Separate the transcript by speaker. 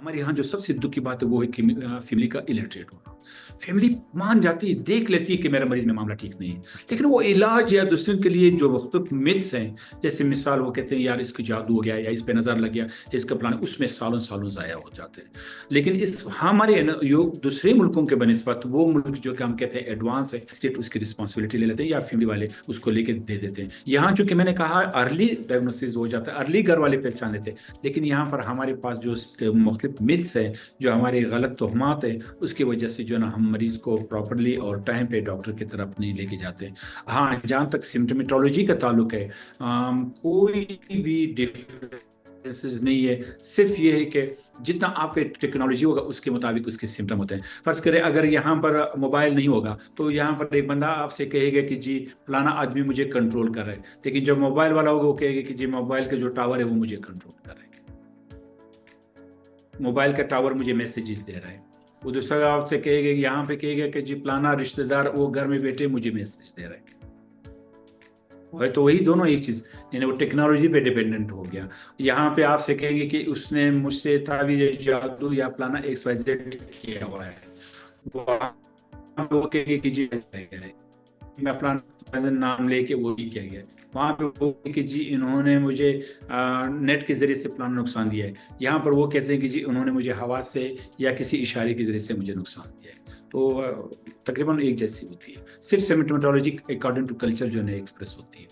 Speaker 1: हमारे यहाँ जो सबसे दुख की बात है वो है कि फैमिली का इलिटरेट होना। फैमिली मान जाती है, देख लेती है कि मेरा मरीज में मामला ठीक नहीं है, लेकिन वो इलाज या दूसरों के लिए जो मुख्तलिफ मिथ्स हैं, जैसे मिसाल वो कहते हैं यार इसको जादू हो गया या इस पे नजर लग गया, इसका प्लान, उसमें सालों सालों जाया हो जाते हैं। लेकिन इस हमारे दूसरे मुल्कों के बनिस्बत वो मुल्क जो कि हम कहते हैं एडवांस है, स्टेट उसकी रिस्पॉन्सिबिलिटी ले लेते हैं या फैमिली वाले उसको लेके दे देते हैं। यहाँ चूंकि मैंने कहा अर्ली डायग्नोसिस हो जाता है, अर्ली घर वाले पहचान लेते हैं, लेकिन यहाँ पर हमारे पास जो मुख्तलिफ मिथ्स है, जो हमारी गलत तोहमात है, उसकी वजह से जो ना हम मरीज को प्रॉपरली और टाइम पे डॉक्टर की तरफ नहीं लेके जाते हैं। हाँ, जहाँ तक सिम्टोमेटोलॉजी का ताल्लुक है, कोई भी डिफरेंसेस नहीं है, सिर्फ ये है कि जितना आपके टेक्नोलॉजी होगा उसके मुताबिक उसके सिम्टम होते हैं। फर्ज करें अगर यहाँ पर मोबाइल नहीं होगा तो यहाँ पर एक बंदा आपसे कहेगा कि जी फलाना आदमी मुझे कंट्रोल कर रहा है, लेकिन जब मोबाइल वाला होगा वो कहेगा कि जी मोबाइल का जो टावर है वो मुझे कंट्रोल कर रहा है, मोबाइल का टावर मुझे मैसेजेस दे रहा है। वो दूसरा आपसे कहेगा, यहाँ पे कहेगा कि जी फलाना रिश्तेदार वो घर में बैठे मुझे मैसेज दे रहा है। तो वही दोनों एक चीज, यानी वो टेक्नोलॉजी पे डिपेंडेंट हो गया। यहाँ पे आपसे कहेंगे कि उसने मुझसे तावीज़ जादू या फलाना XYZ किया हुआ है, वो कहेंगे कि जी ऐसा है, मैं अपना नाम लेके वो भी किया गया। वहाँ पे वो कि जी इन्होंने मुझे नेट के जरिए से प्लान नुकसान दिया है, यहाँ पर वो कहते हैं कि जी उन्होंने मुझे हवा से या किसी इशारे के जरिए से मुझे नुकसान दिया है। तो तकरीबन एक जैसी होती है, सिर्फ सिम्टोमेटोलॉजी अकॉर्डिंग टू कल्चर जो है एक्सप्रेस होती है।